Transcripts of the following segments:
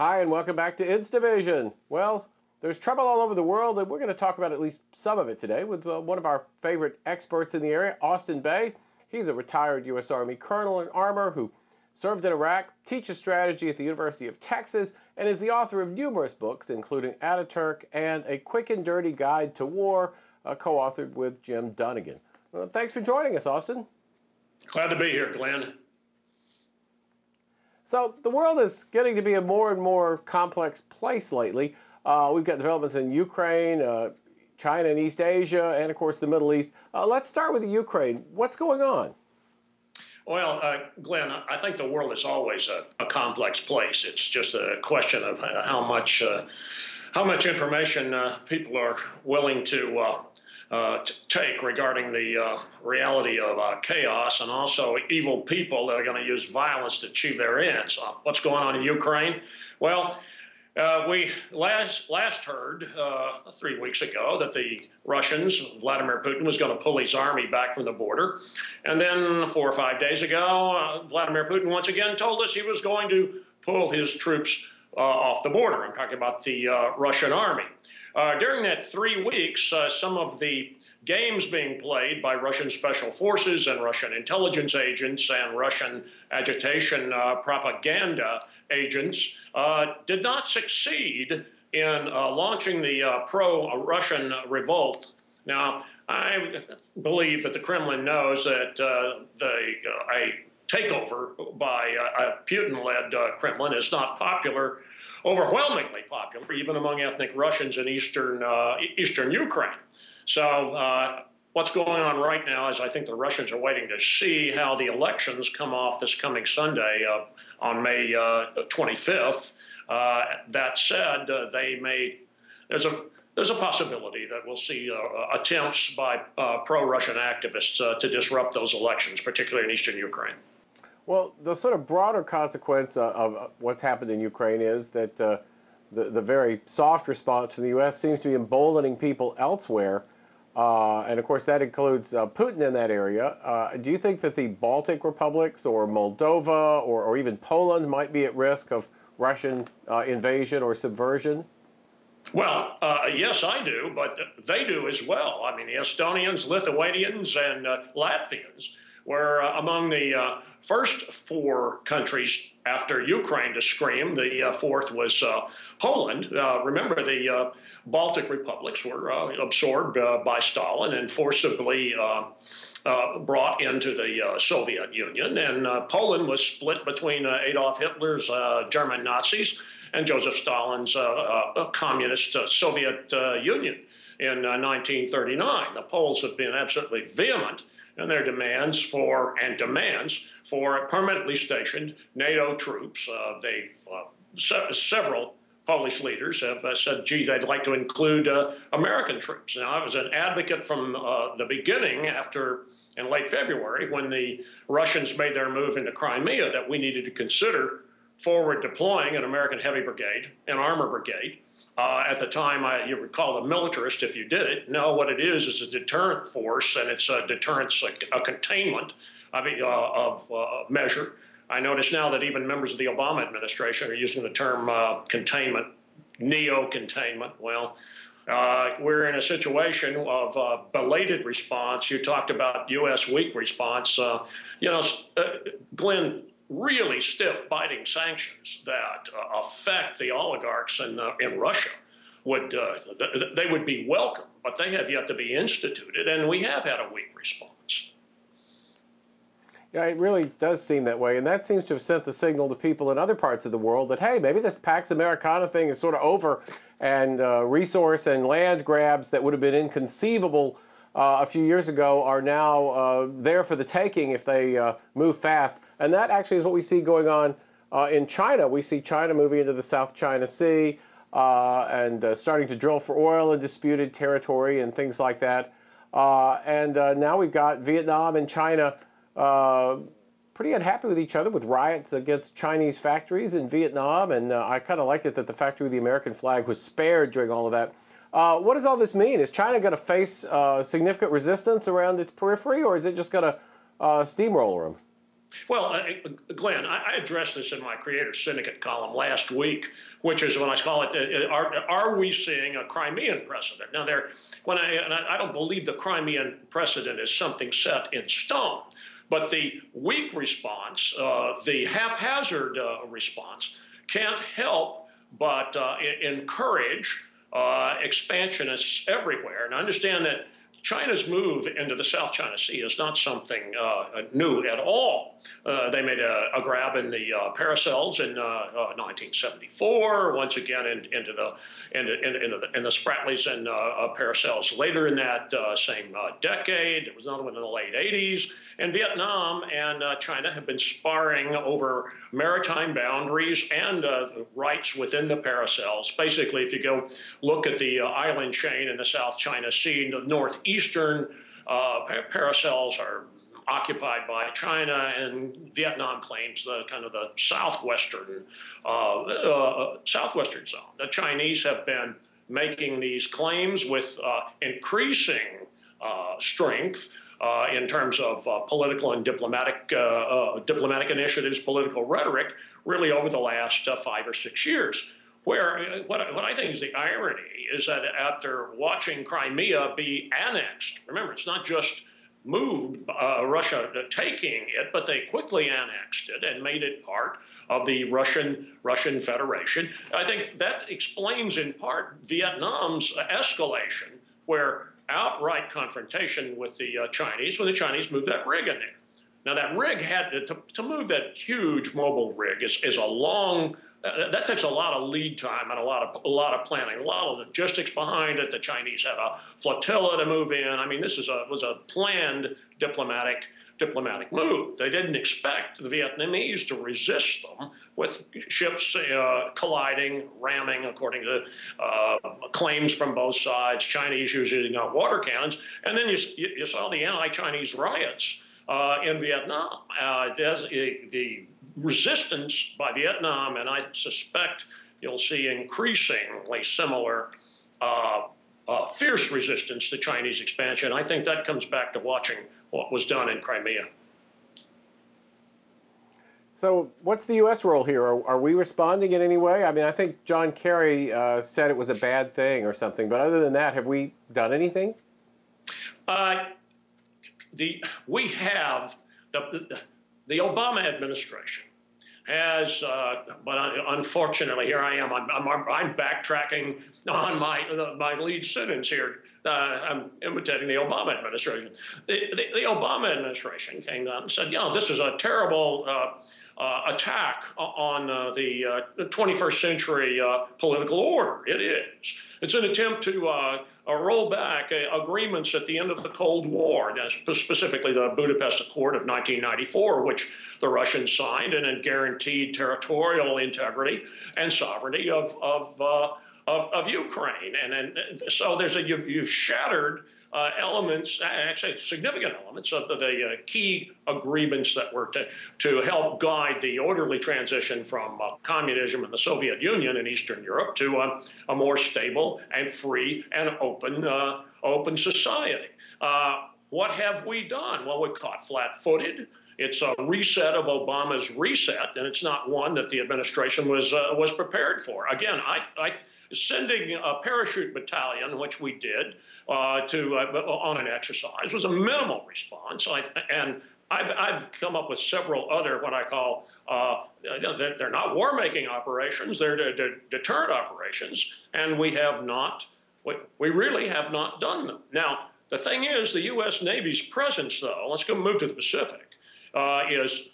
Hi, and welcome back to It's Division. Well, there's trouble all over the world, and we're going to talk about at least some of it today with one of our favorite experts in the area, Austin Bay. He's a retired U.S. Army colonel in armor who served in Iraq, teaches strategy at the University of Texas, and is the author of numerous books, including Ataturk and A Quick and Dirty Guide to War, co-authored with Jim Dunnigan. Well, thanks for joining us, Austin. Glad to be here, Glenn. So the world is getting to be a more and more complex place lately. We've got developments in Ukraine, China and East Asia, and of course the Middle East. Let's start with the Ukraine. What's going on? Well, Glenn, I think the world is always a complex place. It's just a question of how much information people are willing to take regarding the reality of chaos, and also evil people that are going to use violence to achieve their ends. What's going on in Ukraine? Well, we last heard 3 weeks ago that the Russians, Vladimir Putin, was going to pull his army back from the border. And then 4 or 5 days ago, Vladimir Putin once again told us he was going to pull his troops off the border. I'm talking about the Russian army. During that 3 weeks, some of the games being played by Russian special forces and Russian intelligence agents and Russian agitation propaganda agents did not succeed in launching the pro-Russian revolt. Now, I believe that the Kremlin knows that a takeover by a Putin-led Kremlin is not popular, overwhelmingly popular, even among ethnic Russians in eastern Ukraine. So what's going on right now is I think the Russians are waiting to see how the elections come off this coming Sunday on May 25th. That said, there's a possibility that we'll see attempts by pro-Russian activists to disrupt those elections, particularly in eastern Ukraine. Well, the sort of broader consequence of what's happened in Ukraine is that the very soft response from the U.S. seems to be emboldening people elsewhere. And, of course, that includes Putin in that area. Do you think that the Baltic republics or Moldova or even Poland might be at risk of Russian invasion or subversion? Well, yes, I do, but they do as well. I mean, the Estonians, Lithuanians, and Latvians were among the first 4 countries after Ukraine to scream. The fourth was Poland. Remember, the Baltic republics were absorbed by Stalin and forcibly brought into the Soviet Union. And Poland was split between Adolf Hitler's German Nazis and Joseph Stalin's communist Soviet Union in 1939. The Poles have been absolutely vehement in their demands for permanently stationed NATO troops. Several Polish leaders have said, gee, they'd like to include American troops. Now, I was an advocate from the beginning in late February, when the Russians made their move into Crimea, that we needed to consider forward deploying an American heavy brigade, an armor brigade. At the time, you would call it a militarist if you did it. No, what it is a deterrent force, and it's a deterrence, a containment of measure. I notice now that even members of the Obama administration are using the term containment, neo-containment. Well, we're in a situation of belated response. You talked about U.S. weak response. Glenn, really stiff biting sanctions that affect the oligarchs in Russia they would be welcome, but they have yet to be instituted, and we have had a weak response. Yeah, it really does seem that way, and that seems to have sent the signal to people in other parts of the world that, hey, maybe this Pax Americana thing is sort of over, and resource and land grabs that would have been inconceivable a few years ago are now there for the taking if they move fast. And that actually is what we see going on in China. We see China moving into the South China Sea and starting to drill for oil in disputed territory and things like that. Now we've got Vietnam and China pretty unhappy with each other, with riots against Chinese factories in Vietnam. And I kind of liked it that the factory with the American flag was spared during all of that. What does all this mean? Is China going to face significant resistance around its periphery, or is it just going to steamroller them? Well, Glenn, I addressed this in my Creator Syndicate column last week, which is when I call it, are we seeing a Crimean precedent? Now, I don't believe the Crimean precedent is something set in stone, but the weak response, the haphazard response, can't help but encourage expansionists everywhere. And I understand that China's move into the South China Sea is not something new at all. They made a grab in the Paracels in 1974. Once again into the Spratlys and Paracels later in that same decade. There was another one in the late 80s. And Vietnam and China have been sparring over maritime boundaries and rights within the Paracels. Basically, if you go look at the island chain in the South China Sea, the northeastern Paracels are occupied by China, and Vietnam claims the kind of the southwestern zone. The Chinese have been making these claims with increasing strength. In terms of political and diplomatic initiatives, political rhetoric, really over the last 5 or 6 years. Where what I think is the irony is that after watching Crimea be annexed, remember, it's not just moved, Russia taking it, but they quickly annexed it and made it part of the Russian Federation. I think that explains in part Vietnam's escalation, where outright confrontation with the Chinese when the Chinese moved that rig in there. Now that rig had to move that huge mobile rig is a long. That takes a lot of lead time and a lot of planning, a lot of logistics behind it. The Chinese had a flotilla to move in. I mean, this was a planned diplomatic move. They didn't expect the Vietnamese to resist them with ships colliding, ramming, according to claims from both sides, Chinese using water cannons. And then you saw the anti-Chinese riots in Vietnam. The resistance by Vietnam, and I suspect you'll see increasingly similar fierce resistance to Chinese expansion. I think that comes back to watching what was done in Crimea. So what's the U.S. role here? Are we responding in any way? I mean, I think John Kerry said it was a bad thing or something, but other than that, have we done anything? We have the Obama administration has, but unfortunately, here I am. I'm backtracking on my lead sentence here. I'm imitating the Obama administration. The Obama administration came down and said, this is a terrible attack on the 21st century political order. It is. It's an attempt to roll back agreements at the end of the Cold War, specifically the Budapest Accord of 1994, which the Russians signed and it guaranteed territorial integrity and sovereignty of Ukraine. And so you've shattered elements, actually significant elements of the key agreements that were to help guide the orderly transition from communism in the Soviet Union in Eastern Europe to a more stable and free and open society. What have we done? Well, we caught flat-footed. It's a reset of Obama's reset, and it's not one that the administration was prepared for. Again, sending a parachute battalion, which we did, on an exercise was a minimal response. I've come up with several other what I call they're not war-making operations; they're deterrent operations, and we really have not done them. Now, the thing is, the U.S. Navy's presence, though, let's go move to the Pacific, the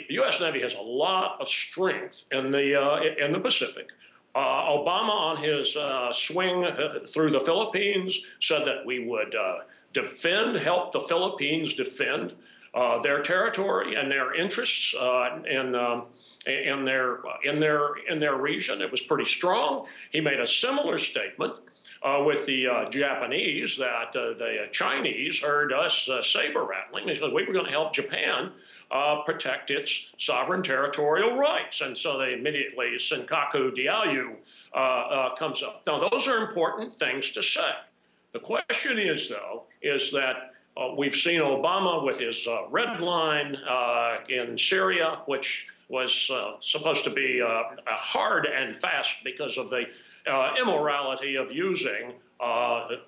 U.S. Navy has a lot of strength in the Pacific. Obama, on his swing through the Philippines, said that we would help the Philippines defend their territory and their interests in their region. It was pretty strong. He made a similar statement with the Japanese that the Chinese heard us saber rattling. They said we were going to help Japan protect its sovereign territorial rights. And so they immediately, Senkaku Diaoyu comes up. Now, those are important things to say. The question is, though, is that We've seen Obama with his red line in Syria, which was supposed to be hard and fast because of the immorality of using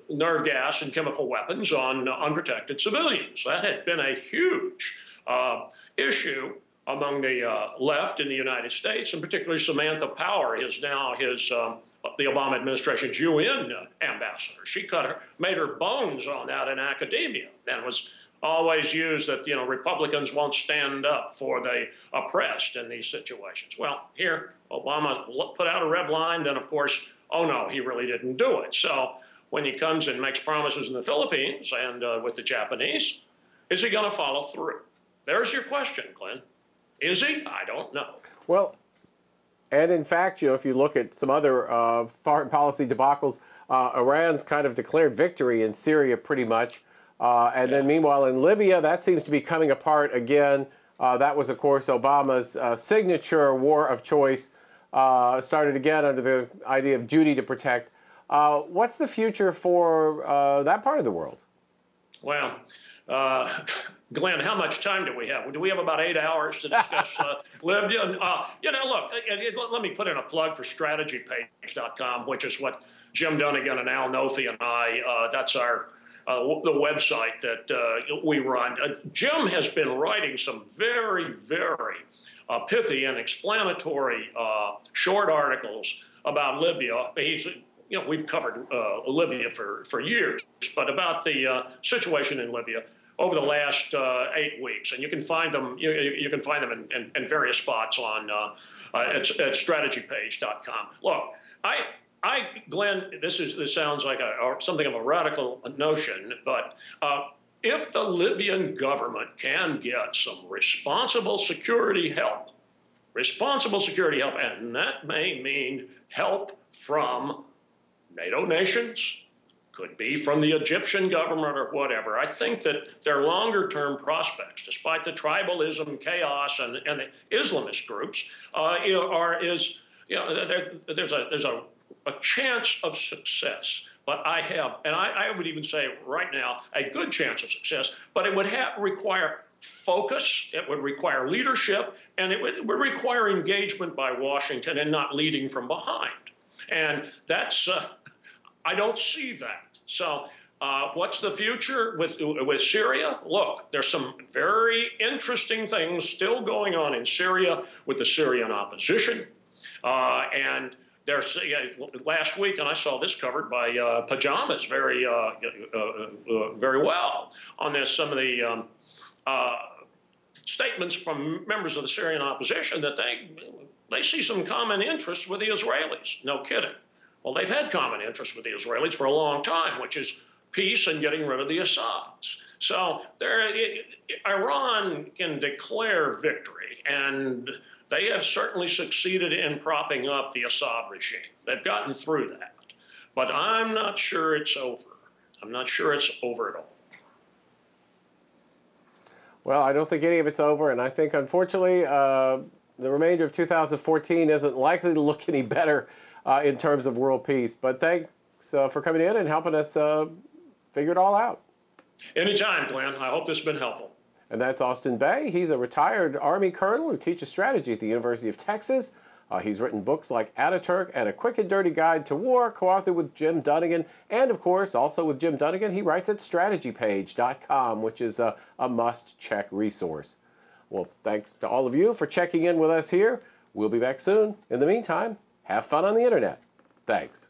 nerve gas and chemical weapons on unprotected civilians. That had been a huge issue among the left in the United States, and particularly Samantha Power is now the Obama administration's UN ambassador. She made her bones on that in academia, and was always used that, you know, Republicans won't stand up for the oppressed in these situations. Well, here, Obama put out a red line, then of course, oh no, he really didn't do it. So when he comes and makes promises in the Philippines and with the Japanese, is he going to follow through? There's your question, Glenn. Is he? I don't know. Well, and in fact, you know, if you look at some other foreign policy debacles, Iran's kind of declared victory in Syria pretty much. Then meanwhile in Libya, that seems to be coming apart again. That was, of course, Obama's signature war of choice, started again under the idea of duty to protect. What's the future for that part of the world? Well, Glenn, how much time do we have? Do we have about 8 hours to discuss Libya? You know, look, let me put in a plug for strategypage.com, which is what Jim Dunnigan and Al Nofi and I, that's our the website that we run. Jim has been writing some very, very pithy and explanatory short articles about Libya. You know, we've covered Libya for years, but about the situation in Libya over the last 8 weeks, and you can find them. You can find them in various spots on at strategypage.com. Look, Glenn, this sounds like something of a radical notion, but if the Libyan government can get some responsible security help, and that may mean help from NATO nations, could be from the Egyptian government or whatever. I think that their longer-term prospects, despite the tribalism, chaos, and the Islamist groups, there's a chance of success. But I would even say right now, a good chance of success, but it would require focus, it would require leadership, and it would require engagement by Washington and not leading from behind. And that's, I don't see that. So what's the future with Syria? Look, there's some very interesting things still going on in Syria with the Syrian opposition. And there's last week, and I saw this covered by Pajamas very well on this. Some of the statements from members of the Syrian opposition that they see some common interests with the Israelis. No kidding. Well, they've had common interests with the Israelis for a long time, which is peace and getting rid of the Assads. So Iran can declare victory, and they have certainly succeeded in propping up the Assad regime. They've gotten through that. But I'm not sure it's over. I'm not sure it's over at all. Well, I don't think any of it's over, and I think, unfortunately, the remainder of 2014 isn't likely to look any better in terms of world peace. But thanks for coming in and helping us figure it all out. Anytime, Glenn. I hope this has been helpful. And that's Austin Bay. He's a retired Army colonel who teaches strategy at the University of Texas. He's written books like Ataturk and A Quick and Dirty Guide to War, co-authored with Jim Dunnigan. And, of course, also with Jim Dunnigan, he writes at strategypage.com, which is a must-check resource. Well, thanks to all of you for checking in with us here. We'll be back soon. In the meantime, have fun on the internet. Thanks.